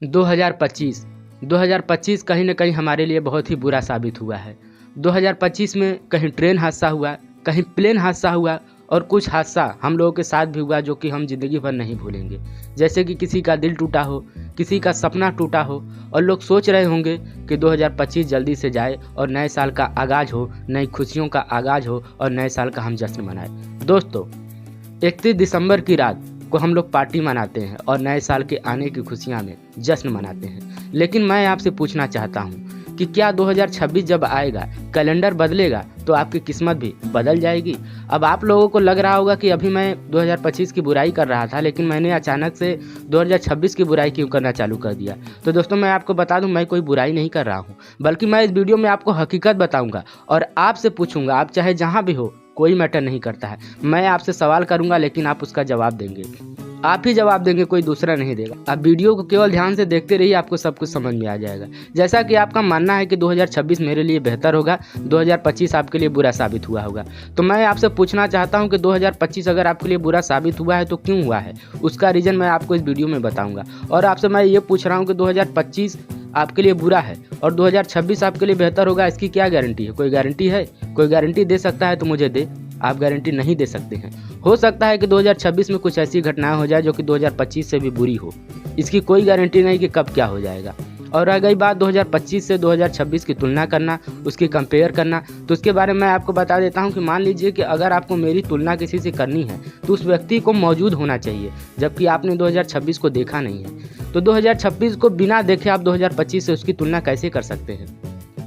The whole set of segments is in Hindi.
2025 2025 कहीं न कहीं हमारे लिए बहुत ही बुरा साबित हुआ है। 2025 में कहीं ट्रेन हादसा हुआ, कहीं प्लेन हादसा हुआ और कुछ हादसा हम लोगों के साथ भी हुआ जो कि हम ज़िंदगी भर नहीं भूलेंगे। जैसे कि किसी का दिल टूटा हो, किसी का सपना टूटा हो और लोग सोच रहे होंगे कि 2025 जल्दी से जाए और नए साल का आगाज़ हो, नई खुशियों का आगाज़ हो और नए साल का हम जश्न मनाएँ। दोस्तों, 31 दिसंबर की रात को हम लोग पार्टी मनाते हैं और नए साल के आने की खुशियाँ में जश्न मनाते हैं। लेकिन मैं आपसे पूछना चाहता हूँ कि क्या 2026 जब आएगा, कैलेंडर बदलेगा तो आपकी किस्मत भी बदल जाएगी? अब आप लोगों को लग रहा होगा कि अभी मैं 2025 की बुराई कर रहा था, लेकिन मैंने अचानक से 2026 की बुराई क्यों करना चालू कर दिया। तो दोस्तों, मैं आपको बता दूं, मैं कोई बुराई नहीं कर रहा हूं, बल्कि मैं इस वीडियो में आपको हकीकत बताऊंगा और आपसे पूछूंगा। आप चाहे जहां भी हो, कोई मैटर नहीं करता है। मैं आपसे सवाल करूंगा लेकिन आप उसका जवाब देंगे, आप ही जवाब देंगे, कोई दूसरा नहीं देगा। आप वीडियो को केवल ध्यान से देखते रहिए, आपको सब कुछ समझ में आ जाएगा। जैसा कि आपका मानना है कि 2026 मेरे लिए बेहतर होगा, 2025 आपके लिए बुरा साबित हुआ होगा, तो मैं आपसे पूछना चाहता हूं कि 2025 अगर आपके लिए बुरा साबित हुआ है तो क्यों हुआ है, उसका रीज़न मैं आपको इस वीडियो में बताऊँगा। और आपसे मैं ये पूछ रहा हूँ कि 2025 आपके लिए बुरा है और 2026 आपके लिए बेहतर होगा, इसकी क्या गारंटी है? कोई गारंटी है? कोई गारंटी दे सकता है तो मुझे दे। आप गारंटी नहीं दे सकते हैं। हो सकता है कि 2026 में कुछ ऐसी घटनाएं हो जाए जो कि 2025 से भी बुरी हो, इसकी कोई गारंटी नहीं कि कब क्या हो जाएगा। और रह गई बात 2025 से 2026 की तुलना करना, उसकी कंपेयर करना, तो उसके बारे में मैं आपको बता देता हूं कि मान लीजिए कि अगर आपको मेरी तुलना किसी से करनी है तो उस व्यक्ति को मौजूद होना चाहिए, जबकि आपने 2026 को देखा नहीं है। तो 2026 को बिना देखे आप 2025 से उसकी तुलना कैसे कर सकते हैं?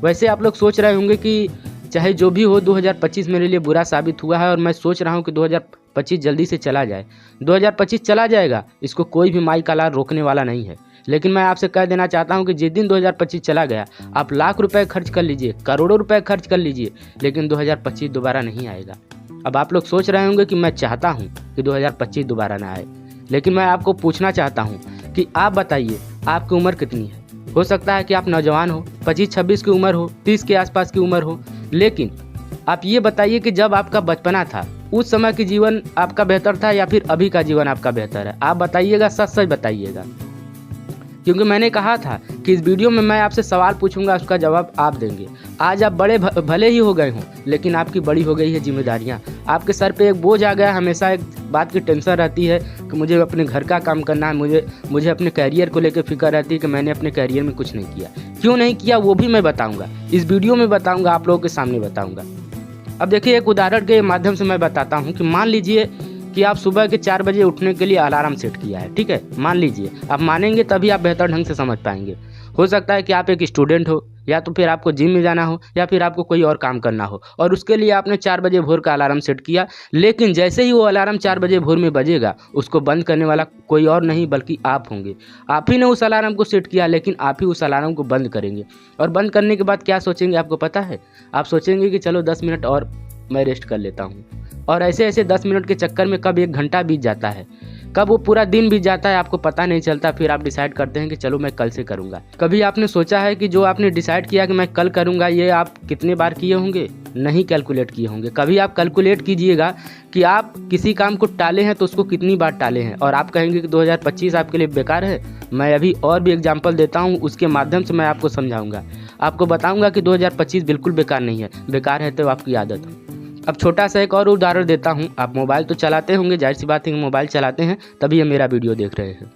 वैसे आप लोग सोच रहे होंगे कि चाहे जो भी हो, 2025 मेरे लिए बुरा साबित हुआ है और मैं सोच रहा हूं कि 2025 जल्दी से चला जाए। 2025 चला जाएगा, इसको कोई भी माई का लाल रोकने वाला नहीं है। लेकिन मैं आपसे कह देना चाहता हूं कि जिस दिन 2025 चला गया, आप लाख रुपए खर्च कर लीजिए, करोड़ों रुपए खर्च कर लीजिए, लेकिन 2025 दोबारा नहीं आएगा। अब आप लोग सोच रहे होंगे कि मैं चाहता हूँ कि 2025 दोबारा ना आए, लेकिन मैं आपको पूछना चाहता हूँ कि आप बताइए, आपकी उम्र कितनी है? हो सकता है कि आप नौजवान हो, 25-26 की उम्र हो, 30 के आसपास की उम्र हो, लेकिन आप ये बताइए कि जब आपका बचपना था, उस समय की जीवन आपका बेहतर था या फिर अभी का जीवन आपका बेहतर है? आप बताइएगा, सच सच बताइएगा, क्योंकि मैंने कहा था कि इस वीडियो में मैं आपसे सवाल पूछूंगा, उसका जवाब आप देंगे। आज आप बड़े भले ही हो गए हों, लेकिन आपकी बड़ी हो गई है जिम्मेदारियां। आपके सर पे एक बोझ आ गया। हमेशा एक बात की टेंशन रहती है कि मुझे अपने घर का काम करना है, मुझे अपने कैरियर को लेकर फिक्र रहती है कि मैंने अपने कैरियर में कुछ नहीं किया। क्यों नहीं किया वो भी मैं बताऊँगा, इस वीडियो में बताऊँगा, आप लोगों के सामने बताऊँगा। अब देखिए, एक उदाहरण के माध्यम से मैं बताता हूँ कि मान लीजिए कि आप सुबह के 4 बजे उठने के लिए अलार्म सेट किया है, ठीक है? मान लीजिए, आप मानेंगे तभी आप बेहतर ढंग से समझ पाएंगे। हो सकता है कि आप एक स्टूडेंट हो, या तो फिर आपको जिम में जाना हो, या फिर आपको कोई और काम करना हो, और उसके लिए आपने 4 बजे भोर का अलार्म सेट किया। लेकिन जैसे ही वो अलार्म 4 बजे भोर में बजेगा, उसको बंद करने वाला कोई और नहीं बल्कि आप होंगे। आप ही ने उस अलार्म को सेट किया, लेकिन आप ही उस अलार्म को बंद करेंगे। और बंद करने के बाद क्या सोचेंगे आपको पता है? आप सोचेंगे कि चलो 10 मिनट और मैं रेस्ट कर लेता हूँ। और ऐसे ऐसे 10 मिनट के चक्कर में कब 1 घंटा बीत जाता है, कब वो पूरा दिन बीत जाता है, आपको पता नहीं चलता। फिर आप डिसाइड करते हैं कि चलो मैं कल से करूँगा। कभी आपने सोचा है कि जो आपने डिसाइड किया कि मैं कल करूँगा, ये आप कितने बार किए होंगे? नहीं कैलकुलेट किए होंगे। कभी आप कैलकुलेट कीजिएगा कि आप किसी काम को टाले हैं तो उसको कितनी बार टाले हैं, और आप कहेंगे कि 2025 आपके लिए बेकार है। मैं अभी और भी एग्जाम्पल देता हूँ, उसके माध्यम से मैं आपको समझाऊँगा, आपको बताऊँगा कि 2025 बिल्कुल बेकार नहीं है। बेकार है तो आपकी आदत है। अब छोटा सा एक और उदाहरण देता हूं। आप मोबाइल तो चलाते होंगे, जाहिर सी बात है कि मोबाइल चलाते हैं तभी ये मेरा वीडियो देख रहे हैं।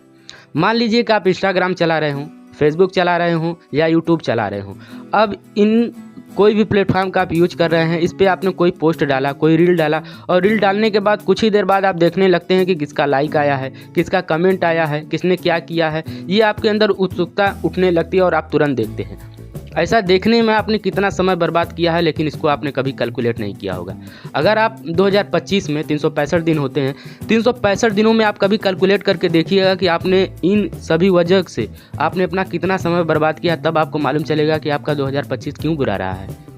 मान लीजिए कि आप इंस्टाग्राम चला रहे हों, फेसबुक चला रहे हों या यूट्यूब चला रहे हों। अब इन कोई भी प्लेटफॉर्म का आप यूज कर रहे हैं, इस पर आपने कोई पोस्ट डाला, कोई रील डाला, और रील डालने के बाद कुछ ही देर बाद आप देखने लगते हैं कि किसका लाइक आया है, किसका कमेंट आया है, किसने क्या किया है। ये आपके अंदर उत्सुकता उठने लगती है और आप तुरंत देखते हैं। ऐसा देखने में आपने कितना समय बर्बाद किया है, लेकिन इसको आपने कभी कैलकुलेट नहीं किया होगा। अगर आप 2025 में 365 दिन होते हैं, 365 दिनों में आप कभी कैलकुलेट करके देखिएगा कि आपने इन सभी वजह से आपने अपना कितना समय बर्बाद किया, तब आपको मालूम चलेगा कि आपका 2025 क्यों बुरा रहा है।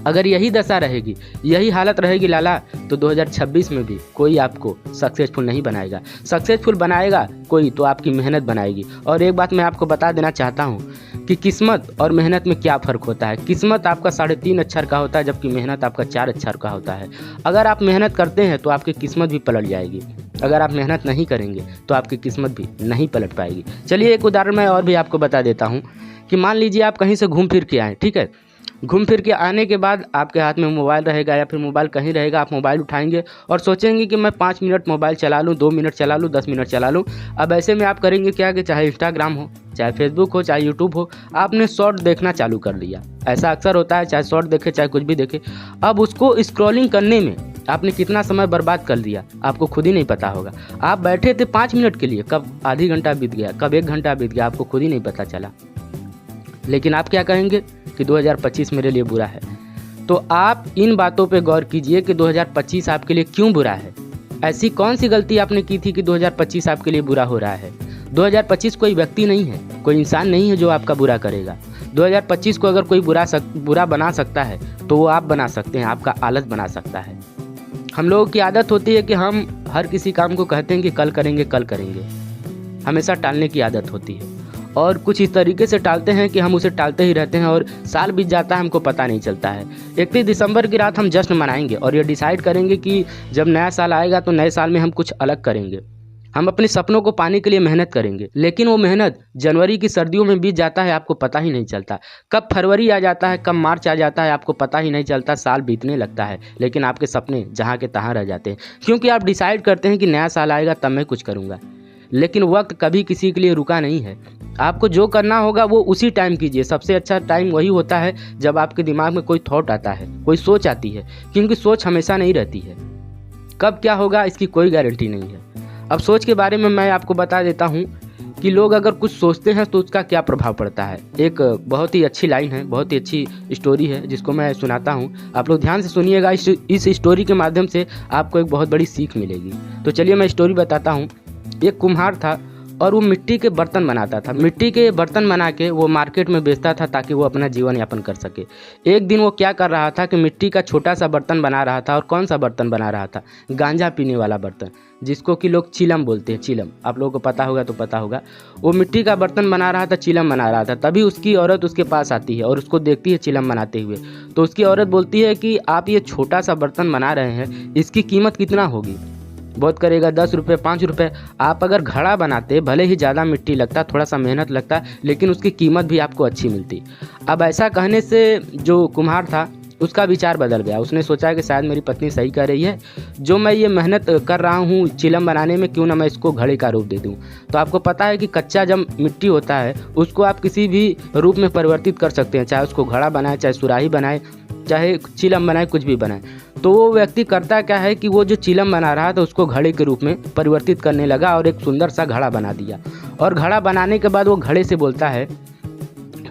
अगर यही दशा रहेगी, यही हालत रहेगी लाला, तो 2026 में भी कोई आपको सक्सेसफुल नहीं बनाएगा। सक्सेसफुल बनाएगा कोई तो आपकी मेहनत बनाएगी। और एक बात मैं आपको बता देना चाहता हूँ कि किस्मत और मेहनत में क्या फ़र्क होता है। किस्मत आपका 3.5 अक्षर का होता है, जबकि मेहनत आपका 4 अक्षर का होता है। अगर आप मेहनत करते हैं तो आपकी किस्मत भी पलट जाएगी। अगर आप मेहनत नहीं करेंगे तो आपकी किस्मत भी नहीं पलट पाएगी। चलिए एक उदाहरण मैं और भी आपको बता देता हूँ कि मान लीजिए आप कहीं से घूम फिर के आएँ, ठीक है। घूम फिर के आने के बाद आपके हाथ में मोबाइल रहेगा या फिर मोबाइल कहीं रहेगा, आप मोबाइल उठाएंगे और सोचेंगे कि मैं 5 मिनट मोबाइल चला लूँ, 2 मिनट चला लूँ, 10 मिनट चला लूँ। अब ऐसे में आप करेंगे क्या कि चाहे इंस्टाग्राम हो, चाहे फेसबुक हो, चाहे यूट्यूब हो, आपने शॉर्ट देखना चालू कर दिया। ऐसा अक्सर होता है, चाहे शॉर्ट देखे चाहे कुछ भी देखे। अब उसको स्क्रॉलिंग करने में आपने कितना समय बर्बाद कर दिया आपको खुद ही नहीं पता होगा। आप बैठे थे 5 मिनट के लिए, कब आधी घंटा बीत गया, कब 1 घंटा बीत गया, आपको खुद ही नहीं पता चला। लेकिन आप क्या कहेंगे कि 2025 मेरे लिए बुरा है। तो आप इन बातों पे गौर कीजिए कि 2025 आपके लिए क्यों बुरा है। ऐसी कौन सी गलती आपने की थी कि 2025 आपके लिए बुरा हो रहा है। 2025 कोई व्यक्ति नहीं है, कोई इंसान नहीं है जो आपका बुरा करेगा। 2025 को अगर कोई बुरा बना सकता है तो वो आप बना सकते हैं, आपका आलस बना सकता है। हम लोगों की आदत होती है कि हम हर किसी काम को कहते हैं कि कल करेंगे कल करेंगे, हमेशा टालने की आदत होती है और कुछ इस तरीके से टालते हैं कि हम उसे टालते ही रहते हैं और साल बीत जाता है, हमको पता नहीं चलता है। 31 दिसंबर की रात हम जश्न मनाएंगे और ये डिसाइड करेंगे कि जब नया साल आएगा तो नए साल में हम कुछ अलग करेंगे। हम अपने सपनों को पाने के लिए मेहनत करेंगे, लेकिन वो मेहनत जनवरी की सर्दियों में बीत जाता है, आपको पता ही नहीं चलता। कब फरवरी आ जाता है, कब मार्च आ जाता है, आपको पता ही नहीं चलता। साल बीतने लगता है लेकिन आपके सपने जहाँ के तहाँ रह जाते हैं, क्योंकि आप डिसाइड करते हैं कि नया साल आएगा तब मैं कुछ करूँगा। लेकिन वक्त कभी किसी के लिए रुका नहीं है। आपको जो करना होगा वो उसी टाइम कीजिए। सबसे अच्छा टाइम वही होता है जब आपके दिमाग में कोई थॉट आता है, कोई सोच आती है, क्योंकि सोच हमेशा नहीं रहती है। कब क्या होगा इसकी कोई गारंटी नहीं है। अब सोच के बारे में मैं आपको बता देता हूँ कि लोग अगर कुछ सोचते हैं तो उसका क्या प्रभाव पड़ता है। एक बहुत ही अच्छी लाइन है, बहुत ही अच्छी स्टोरी है जिसको मैं सुनाता हूँ, आप लोग ध्यान से सुनिएगा। इस स्टोरी के माध्यम से आपको एक बहुत बड़ी सीख मिलेगी। तो चलिए मैं स्टोरी बताता हूँ। एक कुम्हार था और वो मिट्टी के बर्तन बनाता था। मिट्टी के बर्तन बना के वो मार्केट में बेचता था ताकि वो अपना जीवन यापन कर सके। एक दिन वो क्या कर रहा था कि मिट्टी का छोटा सा बर्तन बना रहा था। और कौन सा बर्तन बना रहा था? गांजा पीने वाला बर्तन, जिसको कि लोग चिलम बोलते हैं। चिलम आप लोगों को पता होगा तो पता होगा। वो मिट्टी का बर्तन बना रहा था, चिलम बना रहा था। तभी उसकी औरत उसके पास आती है और उसको देखती है चिलम बनाते हुए। तो उसकी औरत बोलती है कि आप ये छोटा सा बर्तन बना रहे हैं, इसकी कीमत कितना होगी? बहुत करेगा 10 रुपये 5 रुपये। आप अगर घड़ा बनाते, भले ही ज़्यादा मिट्टी लगता, थोड़ा सा मेहनत लगता, लेकिन उसकी कीमत भी आपको अच्छी मिलती। अब ऐसा कहने से जो कुम्हार था उसका विचार बदल गया। उसने सोचा कि शायद मेरी पत्नी सही कह रही है, जो मैं ये मेहनत कर रहा हूँ चिलम बनाने में, क्यों ना मैं इसको घड़े का रूप दे दूँ। तो आपको पता है कि कच्चा जब मिट्टी होता है उसको आप किसी भी रूप में परिवर्तित कर सकते हैं, चाहे उसको घड़ा बनाए, चाहे सुराही बनाए, चाहे चिलम बनाए, कुछ भी बनाए। तो वो व्यक्ति करता क्या है कि वो जो चिलम बना रहा था उसको घड़े के रूप में परिवर्तित करने लगा और एक सुंदर सा घड़ा बना दिया। और घड़ा बनाने के बाद वो घड़े से बोलता है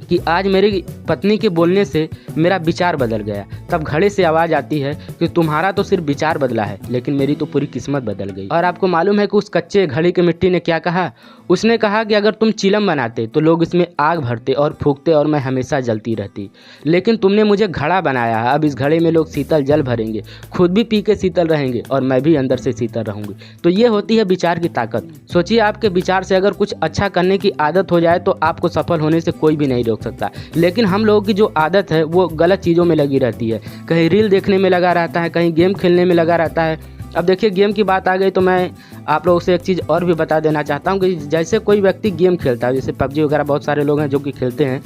कि आज मेरी पत्नी के बोलने से मेरा विचार बदल गया। तब घड़े से आवाज़ आती है कि तुम्हारा तो सिर्फ विचार बदला है, लेकिन मेरी तो पूरी किस्मत बदल गई। और आपको मालूम है कि उस कच्चे घड़े के मिट्टी ने क्या कहा? उसने कहा कि अगर तुम चिलम बनाते तो लोग इसमें आग भरते और फूंकते और मैं हमेशा जलती रहती, लेकिन तुमने मुझे घड़ा बनाया है। अब इस घड़े में लोग शीतल जल भरेंगे, खुद भी पी के शीतल रहेंगे और मैं भी अंदर से शीतल रहूँगी। तो ये होती है विचार की ताकत। सोचिए, आपके विचार से अगर कुछ अच्छा करने की आदत हो जाए तो आपको सफल होने से कोई भी नहीं रोक सकता। लेकिन हम लोगों की जो आदत है वो गलत चीज़ों में लगी रहती है। कहीं रील देखने में लगा रहता है, कहीं गेम खेलने में लगा रहता है। अब देखिए, गेम की बात आ गई तो मैं आप लोगों से एक चीज़ और भी बता देना चाहता हूँ कि जैसे कोई व्यक्ति गेम खेलता है, जैसे पबजी वगैरह बहुत सारे लोग हैं जो कि खेलते हैं।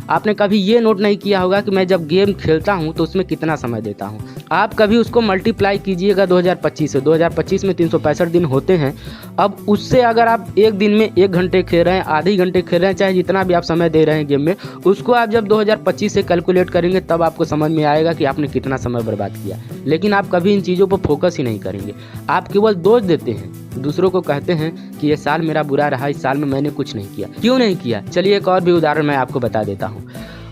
आपने कभी ये नोट नहीं किया होगा कि मैं जब गेम खेलता हूँ तो उसमें कितना समय देता हूँ। आप कभी उसको मल्टीप्लाई कीजिएगा 2025 से। 2025 में 365 दिन होते हैं। अब उससे अगर आप एक दिन में 1 घंटे खेल रहे हैं, आधे घंटे खेल रहे हैं, चाहे जितना भी आप समय दे रहे हैं गेम में, उसको आप जब 2025 से कैलकुलेट करेंगे तब आपको समझ में आएगा कि आपने कितना समय बर्बाद किया। लेकिन आप कभी इन चीज़ों पर फोकस ही नहीं करेंगे। आप केवल दोष देते हैं, दूसरों को कहते हैं कि ये साल मेरा बुरा रहा, इस साल में मैंने कुछ नहीं किया। क्यों नहीं किया? चलिए एक और भी उदाहरण मैं आपको बता देता हूँ।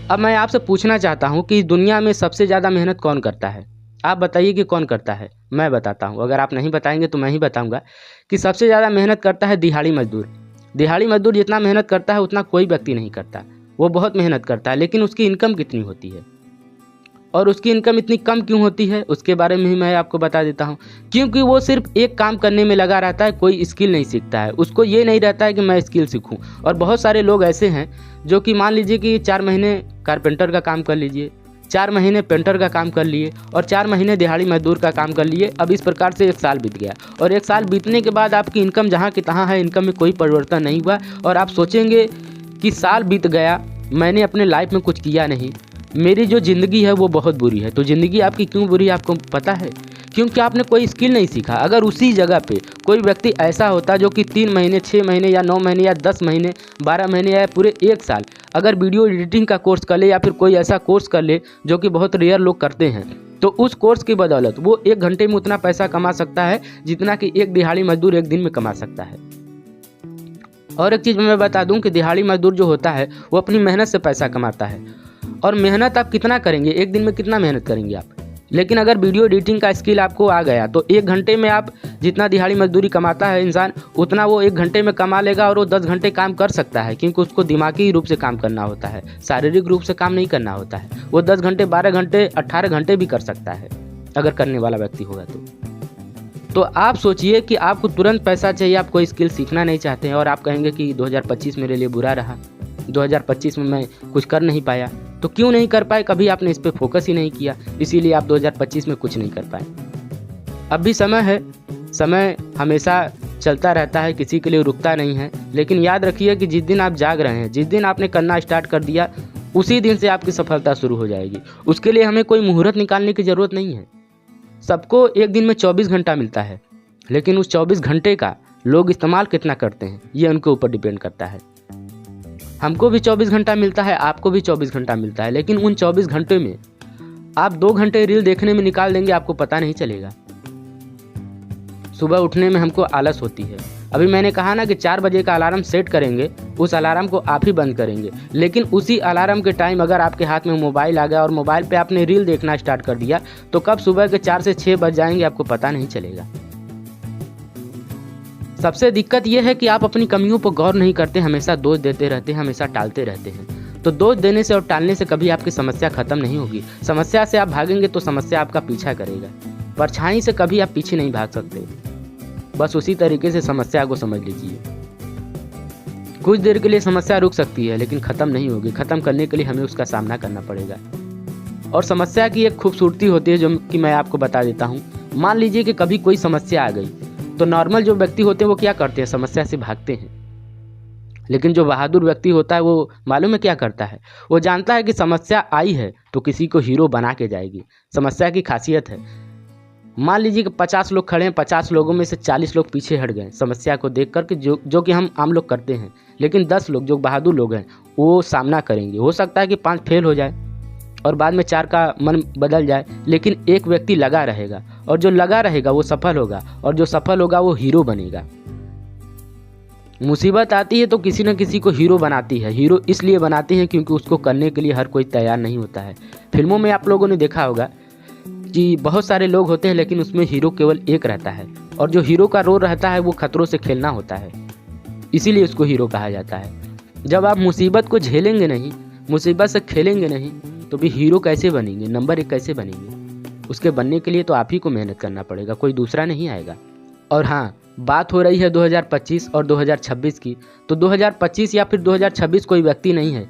अब मैं आपसे पूछना चाहता हूँ कि इस दुनिया में सबसे ज़्यादा मेहनत कौन करता है? आप बताइए कि कौन करता है। मैं बताता हूँ, अगर आप नहीं बताएंगे तो मैं ही बताऊँगा कि सबसे ज़्यादा मेहनत करता है दिहाड़ी मजदूर। दिहाड़ी मजदूर जितना मेहनत करता है उतना कोई व्यक्ति नहीं करता। वो बहुत मेहनत करता है, लेकिन उसकी इनकम कितनी होती है? और उसकी इनकम इतनी कम क्यों होती है उसके बारे में ही मैं आपको बता देता हूँ। क्योंकि वो सिर्फ एक काम करने में लगा रहता है, कोई स्किल नहीं सीखता है। उसको ये नहीं रहता है कि मैं स्किल सीखूं। और बहुत सारे लोग ऐसे हैं जो कि मान लीजिए कि 4 महीने कारपेंटर का काम कर लीजिए, 4 महीने पेंटर का काम कर लिए और 4 महीने दिहाड़ी मजदूर का काम कर लिए। अब इस प्रकार से 1 साल बीत गया और 1 साल बीतने के बाद आपकी इनकम जहाँ की तहाँ है, इनकम में कोई परिवर्तन नहीं हुआ और आप सोचेंगे कि साल बीत गया, मैंने अपने लाइफ में कुछ किया नहीं, मेरी जो ज़िंदगी है वो बहुत बुरी है। तो ज़िंदगी आपकी क्यों बुरी है आपको पता है? क्योंकि आपने कोई स्किल नहीं सीखा। अगर उसी जगह पे कोई व्यक्ति ऐसा होता जो कि 3 महीने, 6 महीने या 9 महीने या 10 महीने, 12 महीने या पूरे 1 साल अगर वीडियो एडिटिंग का कोर्स कर ले या फिर कोई ऐसा कोर्स कर ले जो कि बहुत रेयर लोग करते हैं, तो उस कोर्स की बदौलत वो 1 घंटे में उतना पैसा कमा सकता है जितना कि एक दिहाड़ी मजदूर 1 दिन में कमा सकता है। और एक चीज़ मैं बता दूं कि दिहाड़ी मजदूर जो होता है वो अपनी मेहनत से पैसा कमाता है। और मेहनत आप कितना करेंगे, 1 दिन में कितना मेहनत करेंगे आप? लेकिन अगर वीडियो एडिटिंग का स्किल आपको आ गया तो 1 घंटे में आप जितना दिहाड़ी मजदूरी कमाता है इंसान, उतना वो 1 घंटे में कमा लेगा और वो 10 घंटे काम कर सकता है, क्योंकि उसको दिमागी रूप से काम करना होता है, शारीरिक रूप से काम नहीं करना होता है। वो 10 घंटे, 12 घंटे, 18 घंटे भी कर सकता है अगर करने वाला व्यक्ति होगा तो आप सोचिए कि आपको तुरंत पैसा चाहिए, आप कोई स्किल सीखना नहीं चाहते हैं और आप कहेंगे कि 2025 मेरे लिए बुरा रहा, 2025 में मैं कुछ कर नहीं पाया। तो क्यों नहीं कर पाए? कभी आपने इस पे फोकस ही नहीं किया, इसीलिए आप 2025 में कुछ नहीं कर पाए। अब भी समय है, समय हमेशा चलता रहता है, किसी के लिए रुकता नहीं है। लेकिन याद रखिए कि जिस दिन आप जाग रहे हैं, जिस दिन आपने करना स्टार्ट कर दिया, उसी दिन से आपकी सफलता शुरू हो जाएगी। उसके लिए हमें कोई मुहूर्त निकालने की ज़रूरत नहीं है। सबको एक दिन में 24 घंटा मिलता है, लेकिन उस 24 घंटे का लोग इस्तेमाल कितना करते हैं ये उनके ऊपर डिपेंड करता है। हमको भी 24 घंटा मिलता है, आपको भी 24 घंटा मिलता है, लेकिन उन 24 घंटे में आप 2 घंटे रील देखने में निकाल देंगे, आपको पता नहीं चलेगा। सुबह उठने में हमको आलस होती है। अभी मैंने कहा ना कि 4 बजे का अलार्म सेट करेंगे, उस अलार्म को आप ही बंद करेंगे, लेकिन उसी अलार्म के टाइम अगर आपके हाथ में मोबाइल आ गया और मोबाइल पे आपने रील देखना स्टार्ट कर दिया, तो कब सुबह के 4 से 6 बज जाएंगे आपको पता नहीं चलेगा। सबसे दिक्कत यह है कि आप अपनी कमियों पर गौर नहीं करते, हमेशा दोष देते रहते हैं, हमेशा टालते रहते हैं। तो दोष देने से और टालने से कभी आपकी समस्या खत्म नहीं होगी। समस्या से आप भागेंगे तो समस्या आपका पीछा करेगा। परछाई से कभी आप पीछे नहीं भाग सकते। बस उसी तरीके से समस्या को समझ लीजिए। कुछ देर के लिए समस्या रुक सकती है, लेकिन ख़त्म नहीं होगी। ख़त्म करने के लिए हमें उसका सामना करना पड़ेगा। और समस्या की एक खूबसूरती होती है जो कि मैं आपको बता देता हूँ। मान लीजिए कि कभी कोई समस्या आ गई, तो नॉर्मल जो व्यक्ति होते हैं वो क्या करते हैं? समस्या से भागते हैं। लेकिन जो बहादुर व्यक्ति होता है वो मालूम है क्या करता है? वो जानता है कि समस्या आई है तो किसी को हीरो बना के जाएगी। समस्या की खासियत है। मान लीजिए कि 50 लोग खड़े हैं, 50 लोगों में से 40 लोग पीछे हट गए समस्या को देख कर के, जो कि हम आम लोग करते हैं। लेकिन 10 लोग जो बहादुर लोग हैं वो सामना करेंगे। हो सकता है कि 5 फेल हो जाए और बाद में 4 का मन बदल जाए, लेकिन एक व्यक्ति लगा रहेगा और जो लगा रहेगा वो सफल होगा और जो सफल होगा वो हीरो बनेगा। मुसीबत आती है तो किसी न किसी को हीरो बनाती है। हीरो इसलिए बनाती है क्योंकि उसको करने के लिए हर कोई तैयार नहीं होता है। फिल्मों में आप लोगों ने देखा होगा कि बहुत सारे लोग होते हैं, लेकिन उसमें हीरो केवल एक रहता है और जो हीरो का रोल रहता है वो खतरों से खेलना होता है, इसीलिए उसको हीरो कहा जाता है। जब आप मुसीबत को झेलेंगे नहीं, मुसीबत से खेलेंगे नहीं, तो भी हीरो कैसे बनेंगे, नंबर 1 कैसे बनेंगे? उसके बनने के लिए तो आप ही को मेहनत करना पड़ेगा, कोई दूसरा नहीं आएगा। और हाँ, बात हो रही है 2025 और 2026 की, तो 2025 या फिर 2026 कोई व्यक्ति नहीं है।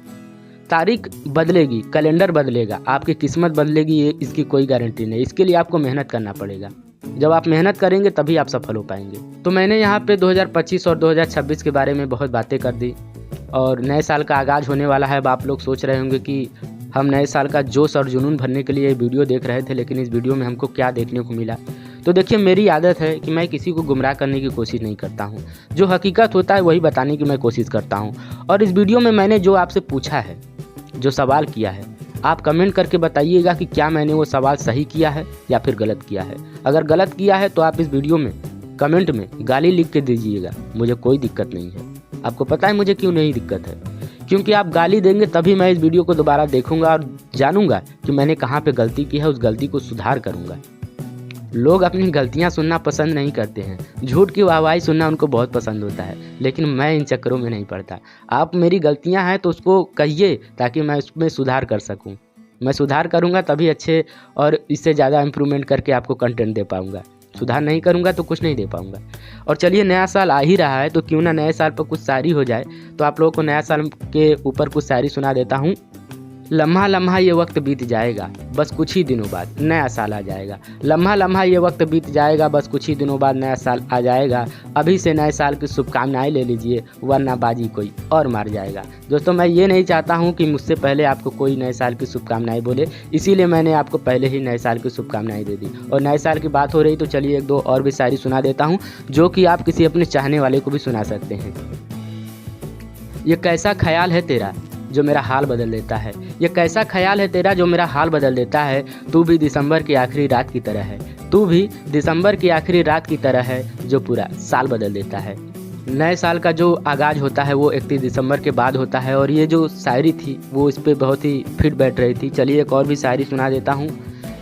तारीख बदलेगी, कैलेंडर बदलेगा, आपकी किस्मत बदलेगी, ये इसकी कोई गारंटी नहीं। इसके लिए आपको मेहनत करना पड़ेगा। जब आप मेहनत करेंगे तभी आप सफल हो पाएंगे। तो मैंने यहाँ पे 2025 और 2026 के बारे में बहुत बातें कर दी और नए साल का आगाज़ होने वाला है। अब आप लोग सोच रहे होंगे कि हम नए साल का जोश और जुनून भरने के लिए वीडियो देख रहे थे, लेकिन इस वीडियो में हमको क्या देखने को मिला। तो देखिए, मेरी आदत है कि मैं किसी को गुमराह करने की कोशिश नहीं करता हूँ। जो हकीकत होता है वही बताने की मैं कोशिश करता हूँ। और इस वीडियो में मैंने जो आपसे पूछा है, जो सवाल किया है, आप कमेंट करके बताइएगा कि क्या मैंने वो सवाल सही किया है या फिर गलत किया है। अगर गलत किया है तो आप इस वीडियो में कमेंट में गाली लिख के दीजिएगा, मुझे कोई दिक्कत नहीं है। आपको पता है मुझे क्यों नहीं दिक्कत है? क्योंकि आप गाली देंगे तभी मैं इस वीडियो को दोबारा देखूंगा और जानूंगा कि मैंने कहाँ पे गलती की है, उस गलती को सुधार करूंगा। लोग अपनी गलतियां सुनना पसंद नहीं करते हैं, झूठ की वाहवाही सुनना उनको बहुत पसंद होता है, लेकिन मैं इन चक्करों में नहीं पड़ता। आप मेरी गलतियां हैं तो उसको कहिए ताकि मैं उसमें सुधार कर सकूं। मैं सुधार करूंगा तभी अच्छे और इससे ज़्यादा इम्प्रूवमेंट करके आपको कंटेंट दे पाऊंगा। सुधार नहीं करूंगा तो कुछ नहीं दे पाऊंगा। और चलिए, नया साल आ ही रहा है तो क्यों ना नए साल पर कुछ शायरी हो जाए। तो आप लोगों को नया साल के ऊपर कुछ शायरी सुना देता हूँ। लम्हा लम्हा ये वक्त बीत जाएगा, बस कुछ ही दिनों बाद नया साल आ जाएगा। लम्हा लम्हा ये वक्त बीत जाएगा, बस कुछ ही दिनों बाद नया साल आ जाएगा। अभी से नए साल की शुभकामनाएं ले लीजिए, वरना बाजी कोई और मार जाएगा। दोस्तों, मैं ये नहीं चाहता हूँ कि मुझसे पहले आपको कोई नए साल की शुभकामनाएं बोले, इसीलिए मैंने आपको पहले ही नए साल की शुभकामनाएं दे दी। और नए साल की बात हो रही तो चलिए एक दो और भी शायरी सुना देता हूँ, जो कि आप किसी अपने चाहने वाले को भी सुना सकते हैं। ये कैसा ख्याल है तेरा जो मेरा हाल बदल देता है, ये कैसा ख्याल है तेरा जो मेरा हाल बदल देता है। तू भी दिसंबर की आखिरी रात की तरह है, तू भी दिसंबर की आखिरी रात की तरह है, जो पूरा साल बदल देता है। नए साल का जो आगाज़ होता है वो 31 दिसंबर के बाद होता है। और ये जो शायरी थी वो इस पर बहुत ही फिट बैठ रही थी। चलिए एक और भी शायरी सुना देता हूँ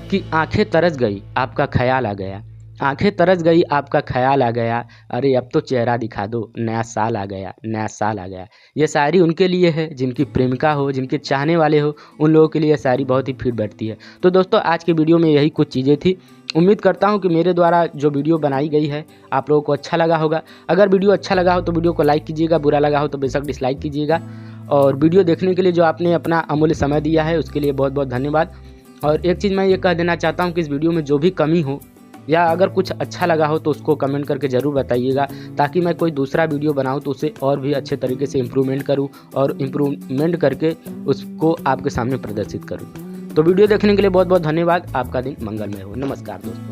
कि आंखें तरस गई आपका ख्याल आ गया, आंखें तरस गई आपका ख्याल आ गया। अरे अब तो चेहरा दिखा दो, नया साल आ गया, नया साल आ गया। ये शायरी उनके लिए है जिनकी प्रेमिका हो, जिनके चाहने वाले हो, उन लोगों के लिए ये शायरी बहुत ही फिट बैठती है। तो दोस्तों, आज की वीडियो में यही कुछ चीज़ें थी। उम्मीद करता हूँ कि मेरे द्वारा जो वीडियो बनाई गई है आप लोगों को अच्छा लगा होगा। अगर वीडियो अच्छा लगा हो तो वीडियो को लाइक कीजिएगा, बुरा लगा हो तो बेशक डिसलाइक कीजिएगा। और वीडियो देखने के लिए जो आपने अपना अमूल्य समय दिया है उसके लिए बहुत बहुत धन्यवाद। और एक चीज़ मैं ये कह देना चाहता हूँ कि इस वीडियो में जो भी कमी हो या अगर कुछ अच्छा लगा हो तो उसको कमेंट करके ज़रूर बताइएगा, ताकि मैं कोई दूसरा वीडियो बनाऊं तो उसे और भी अच्छे तरीके से इम्प्रूवमेंट करूं और इम्प्रूवमेंट करके उसको आपके सामने प्रदर्शित करूं। तो वीडियो देखने के लिए बहुत बहुत धन्यवाद। आपका दिन मंगलमय हो। नमस्कार दोस्तों।